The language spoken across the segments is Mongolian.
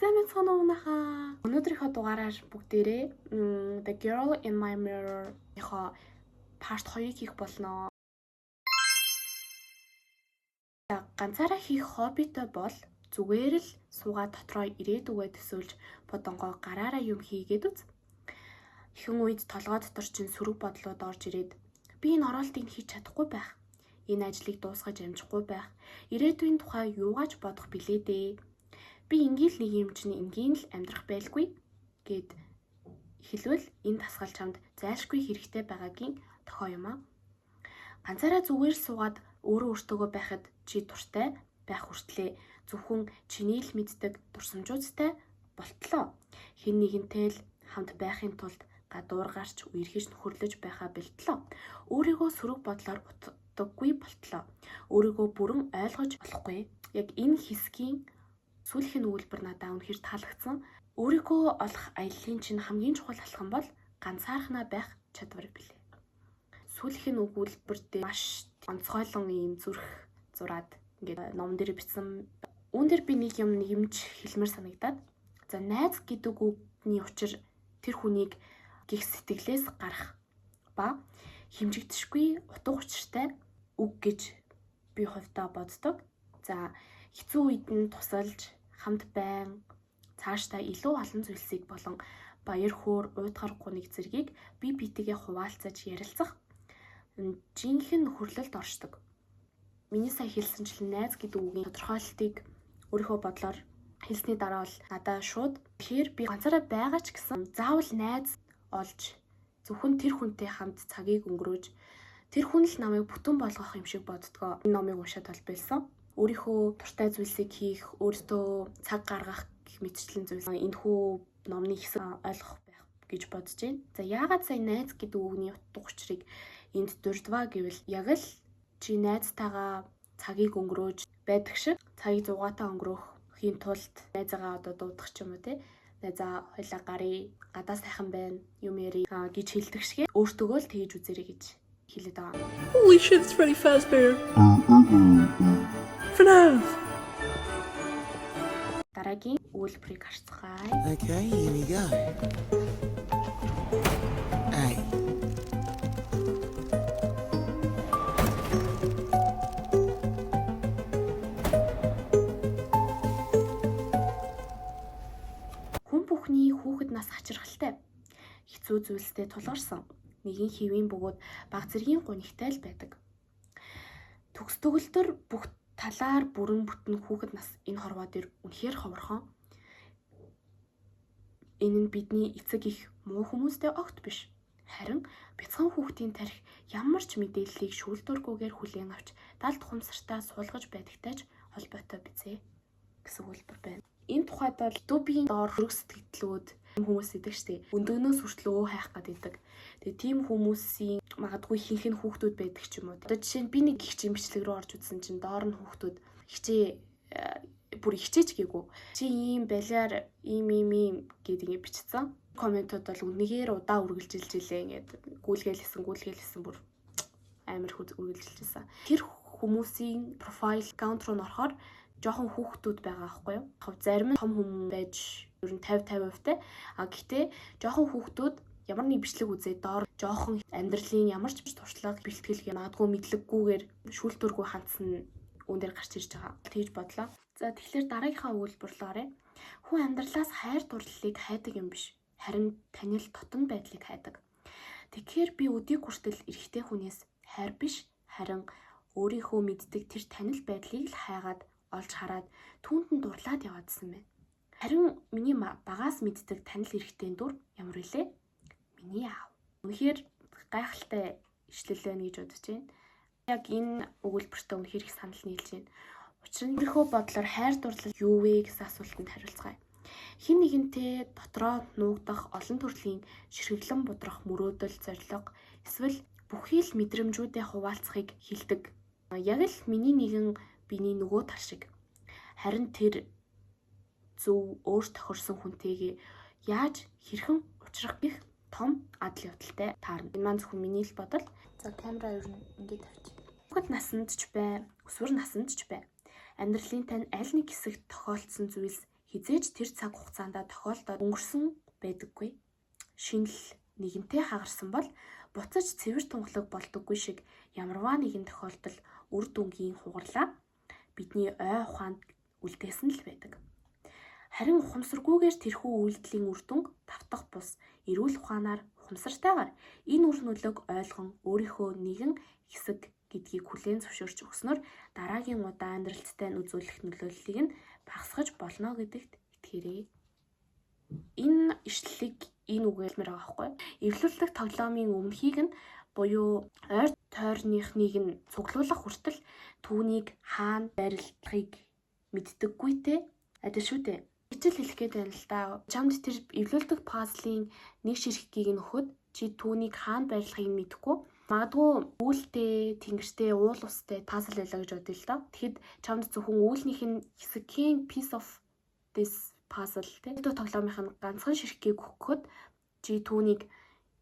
Сайн байна. Өнөөдрийнхөө дугаараар бүгдээрээ The Girl in My Mirror-ийнхоо part 2-ыг хийх болно. Ганцаараа хийх хоббитой бол зүгээр л суугаад дотроо ирээдүгөө төсөөлж бодонгоо гараараа юм хийгээд үз. Ихэнх үед толгой дотор чинь сөрөг бодлоод орж ирээд би энэ оролтыг хийж чадахгүй байх. Энэ ажлыг дуусгаж амжихгүй байх. Ирээдүйн тухай юугаач бодох билээ дээ. Би ингээл нэг юм чинь ингийн л амьдрах байлгүй гэд хэлвэл энэ тасгал чамд зайлшгүй хэрэгтэй байгаагийн тохио юм аа. Ганцаараа зүгээр суугаад өөрөө өөртөөгөө байхад чи дуртай байх хүртлээр зөвхөн чиний л мэддэг дурсамжуудтай болтлоо. Хэн нэгэнтэй л хамт байхын тулд гадуур гарч үерхэж нөхөрлөж байхаа бэлтлээ. Өөрийгөө сөрөг бодлоор утгагүй болтлоо. Өөрийгөө бүрэн ойлгож болохгүй. Яг энэ хэсгийн сүүлхийн өгүүлбэр надад үнэхээр таалагдсан. Өөрийгөө олох аяллаа чинь хамгийн чухал алхам бол ганцаархнаа байх чадвар билээ. Сүүлхийн өгүүлбэр дээр маш онцгойлон ийм зүрх зураад ингээд ном дээр бичсэн. Үүн дээр би нэг юм нэмж хэлмээр санагдаад. За найз гэдэг үгний учир тэр хүнийг гих сэтгэлээс гарах ба хэмжигдэшгүй утга учиртай үг гэж би хувьдаа боддог. За хэцүү үед нь тусалж хамт байн цаашдаа илүү олон зүйлсийг болон баяр хөөр уйдгарахгүй нэг зэргийг бие биетэйгээ хуваалцаж ярилцах жинхэнэ нөхөрлөлд оршдог. Миний сая хэлсэнчлэн найз гэдэг үгийн тодорхойлолтыг өөрийнхөө бодлоор хэлсний дараа бол надад шууд тэгэхээр би ганцаараа байгаа ч гэсэн заавал найз олж зөвхөн тэр хүнтэй хамт цагийг өнгөрөөж тэр хүн л намайг бүтэн болгох юм шиг боддгоо. Энэ номыг уншаад толбилсан. Өөрийнхөө дуртай зүйлсийг хийх, өөртөө цаг гаргах гэх мэтчлэн зүйлс энэхүү номны хэсэг ойлгох байх гэж бодож байна. За яагаад сая найз гэдэг үгний утга учирыг энд дурдваа гэвэл яг л чи найзтайгаа цагийг өнгөрөөж байдаг шиг цагийг зугаатай өнгөрөөхийн тулд найзаагаа одоо дуудах ч юм уу те. Найзаа хойлоо гарыг гадаа сайхан байна юм яри гэж хэлдэг шиг өөртөөгөө л тэгж үзэрэй гэж хэлээд байгаа. Holy shit, it's Freddy Fazbear. FNAF. Дараагийн өгүүлбэрийг харцгаая. Okay, here we go. Hey. Хүн бүхний хүүхэд нас хачирхалтай. Хэцүү зүйлстэй тулгарсан. Нэгэн хэвийн бөгөөд баг зэргийн гунигтай л байдаг. Төгс төгөлдөр бүх талаар бүрэн бүтэн хүүхэд нас энэ хорвоо дээр үнэхээр ховорхон. Энэ нь бидний эцэг их муу хүмүүстэй огт биш. Харин бяцхан хүүхдийн тарих ямар ч мэдээллийг шүүлтүүргүйгээр хүлээн авч далд ухамсартаа суулгаж байдагтай ч холбоотой бизээ гэсэн өгүүлбэр байна. Энэ тухайд бол YouTube-ийн доор хөрөг сэтгэлдлүүд хүмүүс идэг штеп. Өндөгнөөс хүртэл өө хайх гэдэг. Тэгээ тийм хүмүүсийн магадгүй ихэнх нь хүүхдүүд байдаг ч юм уу. Одоо жишээ нь би нэг их чим бичлэг рүү орж үзсэн чинь доор нь хүүхдүүд бүр ихчээч гээгүй. Чи ийм балиар ийм гэдэг ингэ бичсэн. Комментууд бол үнэхээр удаа үргэлжилж илээ ингээд гүйлгэлсэн бүр амар үргэлжилжсэн. Тэр хүмүүсийн профайл аккаунт руу норохоор жоохон хүүхдүүд байгаа байхгүй юу? Яг зарим нь том хүмүүс байж ер нь 50-50%-тай. Гэхдээ жоохон хүүхдүүд ямар нэг бичлэг үзээд доор жоохон амьдралын ямар ч туршлага бэлтгэл магадгүй мэдлэггүйгээр шүүлтүүргүй хандсан үн дээр гарч ирж байгаа. Тэгж бодлоо. За тэгэхээр дараагийнхаа өгүүлбэрлөө оръё. Хүн амьдралаас хайр дурлалыг хайдаг юм биш. Харин танил дотн байдлыг хайдаг. Тэгэхээр би өдийг хүртэл эрэгтэй хүнээс хайр биш, харин өөрийнхөө мэддэг тэр танил байдлыг л хайгаад олж хараад түүнд нь дурлаад яваадсан байна. Харин миний багаас мэддэг танил эрэгтэйн дур ямар вүлээ? Миний аав. Үнэхээр гайхалтай ишлэл байна гэж бодож байна. Яг энэ өгүүлбэртээ үнэхээр их санал нийлж байна. Учир нь өөрийнхөө бодлоор хайр дурлал юу вэ гэсэн асуултанд хариулцгаая. Хин нэгэнтэй дотроо нуугдах олон төрлийн ширхэглэн будрах мөрөөдөл, зориг эсвэл бүхий л мэдрэмжүүдээ хуваалцахыг хэлдэг. Яг л миний нэгэн биний нөгөө тал шиг. Харин тэр зөв өөр тохирсон хүнтэйгээ яаж хэрхэн уулзрах гэх том адал явдалтай таарна. Энэ маань зөвхөн миний л бодол. За камера ер нь ингээд тавьчих. Хүүхэд насанд ч бай, өсвөр насанд ч бай. Амьдралын тань аль нэг хэсэгт тохиолдсон зүйлс хизээж тэр цаг хугацаанд тохиолдоод өнгөрсөн байдаггүй. Шинэл нэгэнтээ хагарсан бол буцаж цэвэр тунгалаг болдоггүй шиг ямарваа нэгэн тохиолдол үр дүнгийн хугарлаа бидний ой ухаанд үлдээсэн л байдаг. Харин ухамсаргүйгээр тэрхүү үйлдэлийн үр дүнг давтах бус эрүүл ухаанаар ухамсартайгаар энэ үр нөлөөг ойлгон өөрийнхөө нэгэн хэсэг гэдгийг хүлээн зөвшөөрч өгснөөр дараагийн удаа амьдралттай нь үзүүлэх нөлөөллийг нь багасгаж болно гэдэгт итгээрэй. Энэ ишлэлийг энэ үгээр мэр байгаа байхгүй. Эвлүүлэх тоглоомын өмнөхийг нь буюу ойр тойрныхныг нь цуглуулах хүртэл түүнийг хаана байрлахыг мэддэггүйтэй адил шүү дээ. Ичил хэлэх гээд байна л да. Чамд тэр эвлүүлдэг пазлын нэг ширхгийг нь өгөхөд чи түүнийг хаана байрлахыг нь мэдэхгүй. Магадгүй үүлтэй, тэнгэртэй, уул устай пазл байлаа гэж бодъё л доо. Тэгэхэд чамд зөвхөн үүлнийх нь хэсгийн piece of this puzzle тэ тоглоомынх нь ганцхан ширхгийг өгөхөд чи түүнийг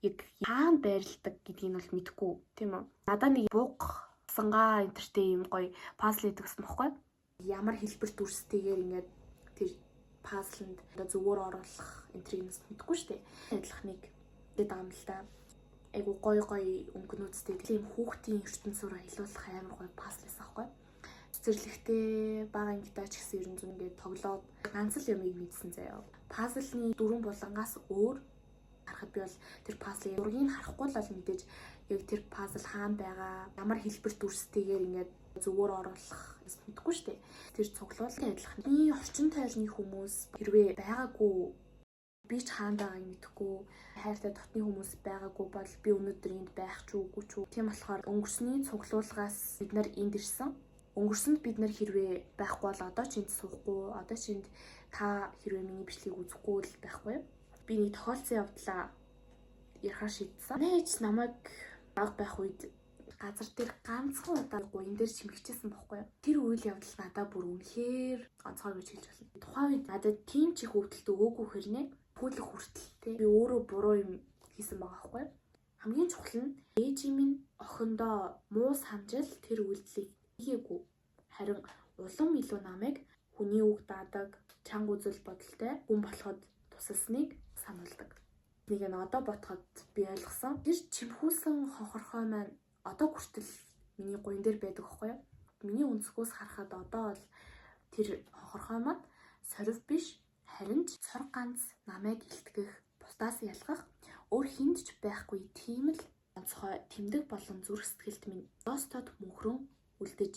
яг хаана байрладаг гэдгийг нь бол мэдэхгүй тийм үү. Надаа нэг буг сангаа энтертэй юм гоё пазл гэдэг гэсэн бохоггүй. Ямар хэлбэр дүрстэйгээр ингээд тэр пазланд зөвөр оруулах энтрийг нь мэдэхгүй шүү дээ. Адилхныг гэдэг юм л да. Айгу гоё өнгөнүүдтэй тийм хүүхдийн ертөнцөөр аялуулах амар гоё пазл байсан байхгүй. Цэцэрлэгтэй бага ангидаа ч гэсэн ерөн зүүн ингээд тоглоод ганц л юмыг мэдсэн заяа. Пазлны дөрвөн булангаас өөр харахад би бол тэр пазлын зургийг харахгүй л мэдээж яг тэр пазл хаана байгаа, ямар хэлбэр дүрстэйгээр ингээд зөвөр оруулах мэдэхгүй шүү дээ. Тэр цуглуулгын адилхан. Орчин тойрны хүмүүс хэрвээ байгаагүй би ч хаана байгааг мэдэхгүй, хайртай дотны хүмүүс байгаагүй бол би өнөөдөр энд байх ч үгүй ч. Тийм болохоор өнгөрсний цуглуулгаас бид нар энд ирсэн. Өнгөрсөнд бид нар хэрвээ байхгүй бол одоо ч энд суухгүй, одоо ч энд та хэрвээ миний бичлэгийг үзэхгүй л байхгүй. Би нэг тохиолдсон явдлаа ярихаар шийдсэн. Нээж намайг баг байх үед газар дээр ганцхан удаа гуйн дээр чимэгчээсэн бохгүй. Тэр үйл явдал надад бүр үнэхээр онцгой гэж хэлж болно. Тухайн үед надад тийм ч их өвдөлт өгөөгүй хэрнээ хүлэх хүртэлтэй би өөрөө буруу юм хийсэн байгаа байхгүй. Хамгийн чухал нь ээжийн минь охиндоо муу санджил тэр үйлдэлийг хийгээгүй. Харин улам илүү намайг хүний үг даадаг, чанга үзэл бодолтой хүн болоход тусалсныг сануулдаг. Нэг нь одоо бодоход би ойлгосон. Тэр чимхүүлсэн хохорхой маань одоо хүртэл миний гуйн дээр байдаг байхгүй юу? Миний өнцгөөс харахад одоо бол тэр хохорхой маань сорив биш, харин ч цор ганц намайг илтгэх, бусдаас ялгах өөр хүнд ч байхгүй тийм л онцгой тэмдэг болон зүрх сэтгэлд минь достод мөнхрөн үлдэж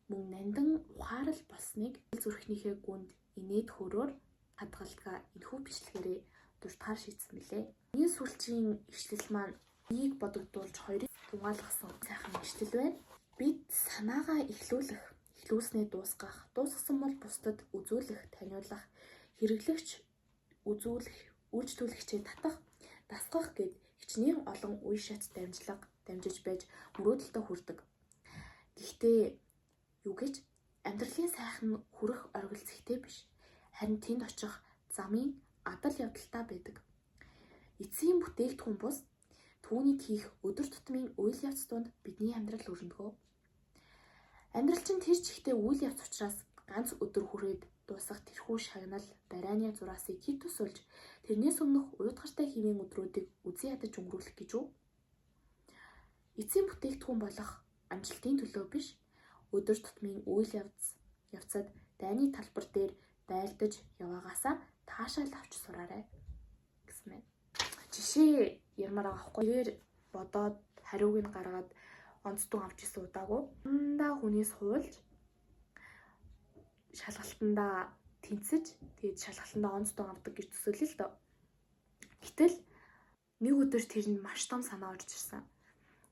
мөн нандин ухаарал болсныг зүрхнийхээ гүнд инээд хөрөөр хадгалгаа энэхүү бичлэгээрээ дуртахаар шийдсэн билээ. Энэ сүүлчийн ишлэл маань нэг бодогдуулж хоёрыг тунгаалгасан сайхан ишлэл байна. Бид санаагаа эхлүүлснээ дуусгах, дуусгасан бол бусдад үзүүлэх, таниулах, хэрэглэгч үйлчлүүлэгчээ татах, дасгах гэд хичнээн олон үе шат дамжиж байж мөрөөдөлтөд хүрдэг. Гэхдээ юу гэж амьдралын сайхан хүрэх оргил зэгтэй биш. Харин тэнд очих замын адал явдалтай байдаг. Эцсийн бүтээгдэхүүн бус түүнийг хийх өдөр тутмын үйл явц донд бидний амьдрал өрнөгөө. Амьдрал чинь тэр чигтээ үйл явц учраас ганц өдөр хүрээд дуусах тэрхүү шагнал барайны зураасыг хэд тусулж тэрнээс өмнөх уйдгартай хэмээн өдрүүдийг үзий ядаж өнгөрүүлэх гэж үү? Эцсийн бүтээгдэхүүн болох амжилтын төлөө биш, өдөр тутмын үйл явцад дайны талбар дээр байлдаж яваагаасаа таашаал авч сураарай гэсэн мэн. Жишээ ярмаар байгаа хгүй. Тэрээр бодоод хариуг нь гаргаад онцтон авч исэн удаагүй. Дандаа хүнээс хуулж шалгалтандаа тэнцэж тэгээд шалгалтандаа онцтон авдаг гэж төсөөлөл л дөө. Гэтэл нэг өдөр тэр нь маш том санаа орж ирсэн.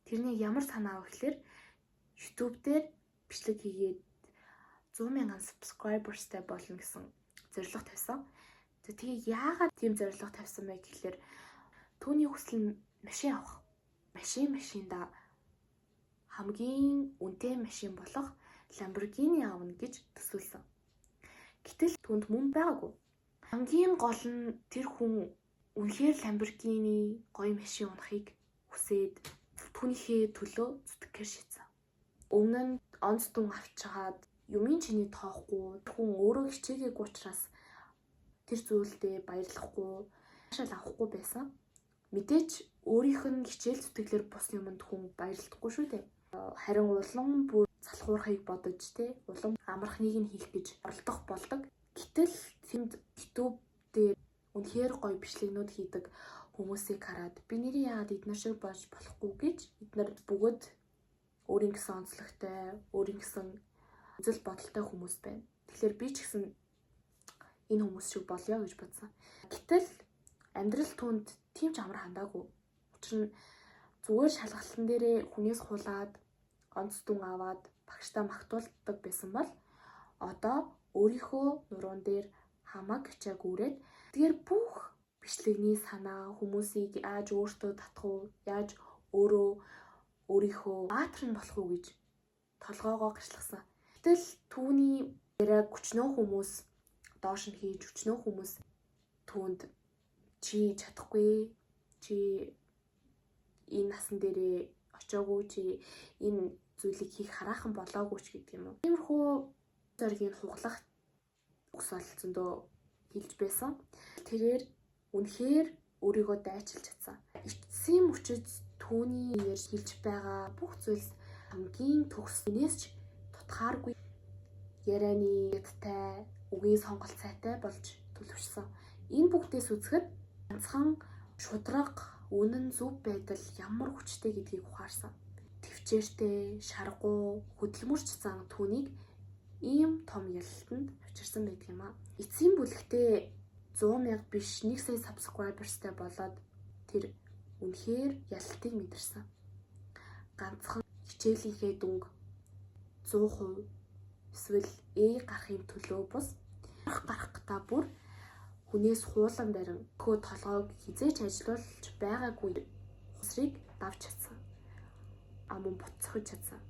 Тэрний ямар санаа вэ гэхээр YouTube дээр бичлэг хийгээд 100,000 subscribersтай болно гэсэн зорилго тавьсан. Тэгээ яагаад тийм зорилго тавьсан бэ гэхэлэр түүний хүсэл нь машин авах. Машинда хамгийн үнэтэй машин болох Lamborghini авна гэж төсөөлсөн. Гэтэл түүнд мөн байгаагүй. Хамгийн гол нь тэр хүн үнэхээр Lamborghini гоё машин унахыг хүсээд түүнийхээ төлөө зүтгэхээр шийдсэн. Өмнө нь онцтон авчгаад юмын чиний тоохгүй хүн өөрөө хичээгээгүй учраас тэр зүйлдээ баярлахгүй, ашаал авахгүй байсан. Мэдээч өөрийнх нь хичээл зүтгэлээр бус юмд хүн баярлахгүй шүү дээ. Харин улам бүр залхуурахыг бодож улам амархныг нь хийх гэж оролдох болдог. Гэтэл тэнд YouTube дээр үнэхээр гоё бичлэгнүүд хийдэг хүмүүсийг хараад би нэрийг яагаад эдгээр шиг болж болохгүй гэж эдгээр бүгд өөрийн гэсэн онцлогтой, өөрийн гэсэн үзэл бодолтой хүмүүс байна. Тэгэхээр би ч гэсэн энэ хүмүүс шиг болёо гэж бодсон. Гэтэл амьдрал түнд тийм ч амар хандаагүй. Учир нь зүгээр шалгалтын дээрээ хүнээс хулаад онц дүн аваад багштай магтуулдаг байсан бол одоо өөрийнхөө нуруунд дээр хамаг хичээг үрээд тэгэхээр бүх бичлэгний санаа хүмүүсийг яаж өөртөө татах уу, яаж өөрийнхөө баатар нь болох уу гэж толгоогоо гарчласан. Гэтэл түүний яриаг өчнөө хүмүүс доош нь хийж өчнөө хүмүүс түүнд чи чадахгүй, чи энэ насан дээрээ очоогүй, чи энэ зүйлийг хийх хараахан болоогүй ч гэдэг юм уу. Тиймэрхүү зоригийг хуглах ус олцсондоо хэлж байсан. Тэгэхээр үнэхээр өөрийгөө дайчилж чадсан. Эцсийн мөчөд түүний ярьж хэлж байгаа бүх зүйлс хамгийн төгснөөс ч тутахааргүй ярианы ядтай, үгийн сонголт сайтай болж төлөвшсөн. Энэ бүгдээс үзэхэд ганцхан шудраг, үнэн зөв байдал ямар хүчтэй гэдгийг ухаарсан. Төвчээртэй, шаргуу, хөдөлмөрч зан түүнийг ийм том ялалтанд авчирсан байдаг юм аа. Эцсийн бүлэгтээ 100,000 биш 1 сая subscribersтай болоод тэр үнэхээр ялалтыг мэдэрсэн. Ганцхан хичээлийнхээ дүнг 100% эсвэл гарахын төлөө бус гарах бүр хүнээс хуулан барин хөө толгойг хизээч ажилуулж байгаагүй хусрыг давж чадсан. Амун буцахж чадсан.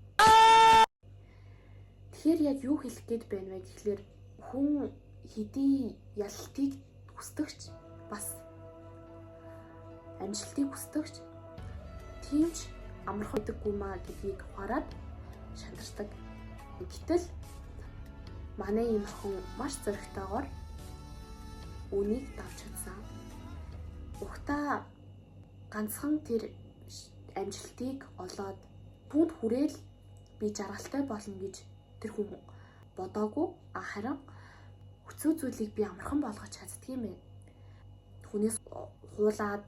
Тэгэхээр яг юу хэлэх гээд байна вэ гэхлээр хүн хэдий ялалтыг хүсдэгч бас амжилтыг хүсдэгч тиймч амархан байдаггүй маа гэдгийг ухаарад шантардаг. Гэтэл манай энэ охин маш зөрөгтэйгээр үнийг давж чадсан. Ухта ганцхан тэр амжилтыг олоод түүнд хүрээл би жаргалтай болно гэж тэр хүн бодоогүй. Харин хүцүү зүйлийг би амархан болгож чаддаг юм байна. Хүнээс хуулаад,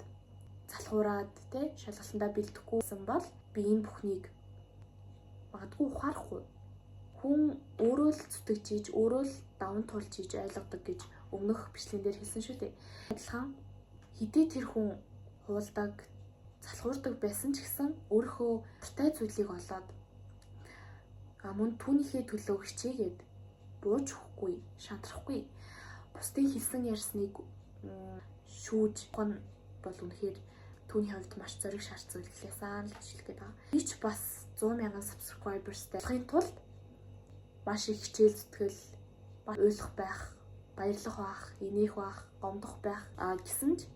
залхуураад, шалгалтандаа бэлдэхгүйсэн бол би энэ бүхнийг магадгүй ухаарахгүй. Хүн өөрөө л зүтгэж, өөрөө л даван туулж ойлгодог гэж өмнөх бичлэгэн дээр хэлсэн шүү дээ. Адилхан хэдий тэр хүн хуулдаг, залхуурдаг байсан ч гэсэн өөрийнхөө дуртай зүйлийг олоод мөн түүнийхээ төлөө хичээгээд бууж өгөхгүй, шантрахгүй. Бусдын хэлсэн ярьсныг шүүж гон бол үнэхээр түүний хувьд маш зориг шаарц зүйл гэлээсаа л хэлэх гээд байгаа. Би ч бас 100,000 subscribersтай болохын тулд маш их хичээл зүтгэл, ойлгох байх, баярлах байх, инээх байх, гомдох байх гэсэн ч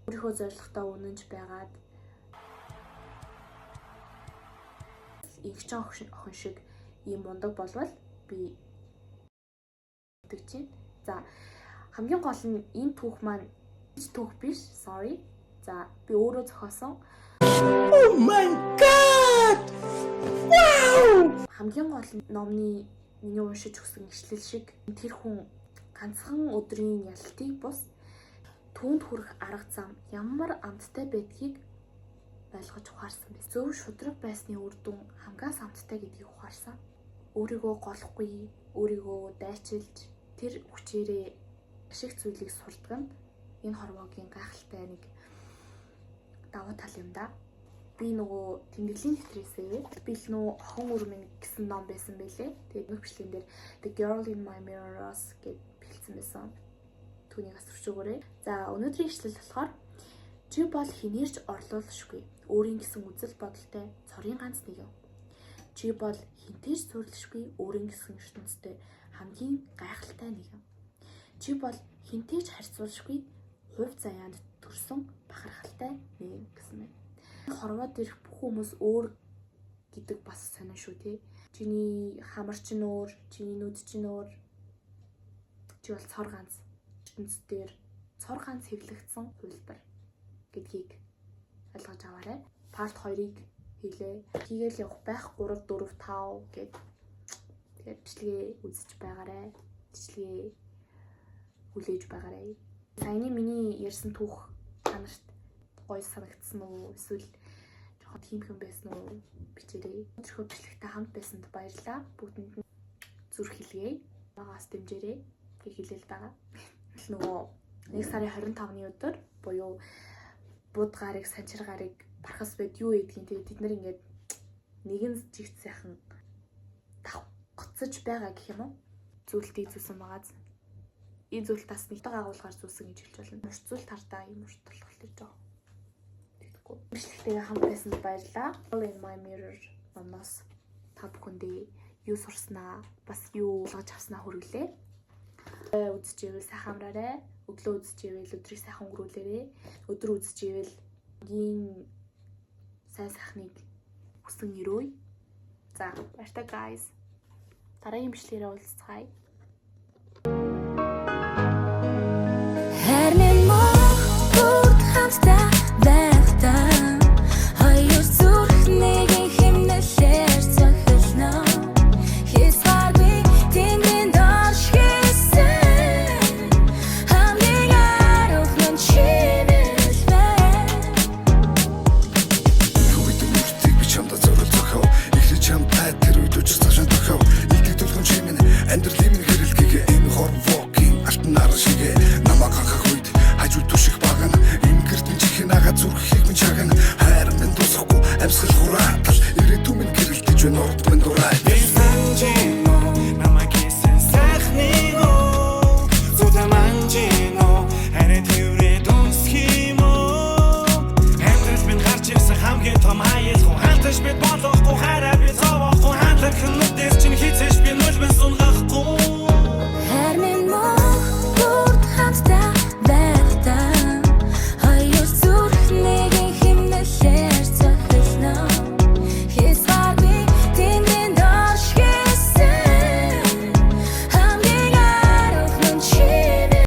өөрийнхөө зорилготой үнэнж байгаад игчэн охин шиг ийм мундаг болвол би гэж байна. За хамгийн гол нь энэ түүх маань түүх биш, sorry. За би өөрөө зохиосон. Oh my god! Wow! Хамгийн гол нь номны миний уншиж өгсөн ишлэл шиг тэр хүн ганцхан өдрийн ялалтыг бус түүнд хүрэх арга зам ямар амттай байдгийг ойлгож ухаарсан байсан. Зөв шудраг байсны үр дүн хамгаас амттай гэдгийг ухаарсан. Өөрийгөө голохгүй, өөрийгөө дайчилж тэр хүчээрээ ашиг зүйлийг сурдаг нь энэ хорвоогийн гайхалтай нэг давуу тал юм да. Би нөгөө тэмдэглэлийн нэвтрээсээ би л нөө охин үрмэн гэсэн ном байсан байлээ. Тэгээд нэг бичлэгэн дээр The Girl in My Mirrors гэж бэлдсэн байсан. Түүнийг асуурчгоорэй. За өнөөдрийн ишлэл болохоор чи бол хинээрч орлуулшгүй. Өөрийн гэсэн үзэл бодолтой цорын ганц нэг юм. Чи бол хинтээж сурлашгүй. Өөрийн гэсэн ертөнцтэй хамгийн гайхалтай нэг юм. Чи бол хинтээж харьцуулшгүй. Хувь заяанд төрсөн бахархалтай нэг юм гэсэн байна. Хорвоо дээрх бүх хүмүүс өөр гэдэг бас сонин шүү тий. Чиний хамар чинь өөр, чиний нүд чинь өөр. Чи бол цор ганц. ертөнцийн дээр цор ганц хэвлэгдсэн хувилбар гэдгийг ойлгож аваарай. Part 2-ыг хийлээ. Хийгээл явах байх 3 4 5 гэд тэгээд бичлэгээ үзэж байгаарай. Бичлэгээ хүлээж байгаарай. Саяны миний ярьсан түүх та нарт гоё санагдсан уу? Эсвэл жоохон тиймхэн байсан уу? Бичээрэй. Өнөөдрийнхөө бичлэгтэй хамт байсанд баярлалаа. Бүгдэнд нь зүрх хэлье. Багаас дэмжээрэй. Гэх хэлэл байгаа. Нөгөө 1 сарын 25-ны өдөр буюу бууд гарыг, санчир гарыг бархас бод юу гэдгийг тэгээд бид нар ингээд нэгэн жигт сайхан давхцаж байгаа гэх юм уу? Зүйлтийг зүүсэн байгааз. Энэ зүйл тас нэгтэй агуулгаар зүүсэн гэж хэлж болно. Урт зүйл тартаа юм урт болох гэж байгаа. Тэгэхгүй. Бичлэгтэйгээ хамт байсанд баярлалаа. All in my mirror номоос та бүхэндээ юу сурснаа, бас юу олгож авснаа хүргэлээ. Үзчихвэл сайхан амраарай. Өглөө үзчихвэл өдрийг сайхан өнгөрүүлээрэй. Өдөр үзчихвэл гийн сайн сайхныг хүсэн өрөөе. За, баяртай guys. Дараагийн бичлэгээрээ уулзцгаая. Харин мөн бүрд хамтдаа байхдаа хоёр зүрх нэгэн хэмнэлээр цохилно. Хисгааргүй тэндэн доош хийсэн хамгийн арга мөн чимэл бай. Хөвөд мөртийг би чамд зориул зохио. Эхлэж чамтай тэр үед үчир цаашаа тохио. Илтгэж төлгөн чимэн амьдралын минь хэрэлхийгээ энэ хор вокинг алтнаар шигээ. Намаа хахах үед хажууд түших багана. Энэ гэртэн чихэн ага зүрхийг минь чаган. Хайр минь тусахгүй амьсгал хураатал. Ирээдүйн минь гэрэлтэж байна урд минь дурай. Bisangino, namai kisen sahnigo, Zudamangino, hare tiure dunskimo. Хантрал минь гарч ирсэн хамгийн том аял хуу хантаж бид болохгүй хараа би зовоохгүй хантрал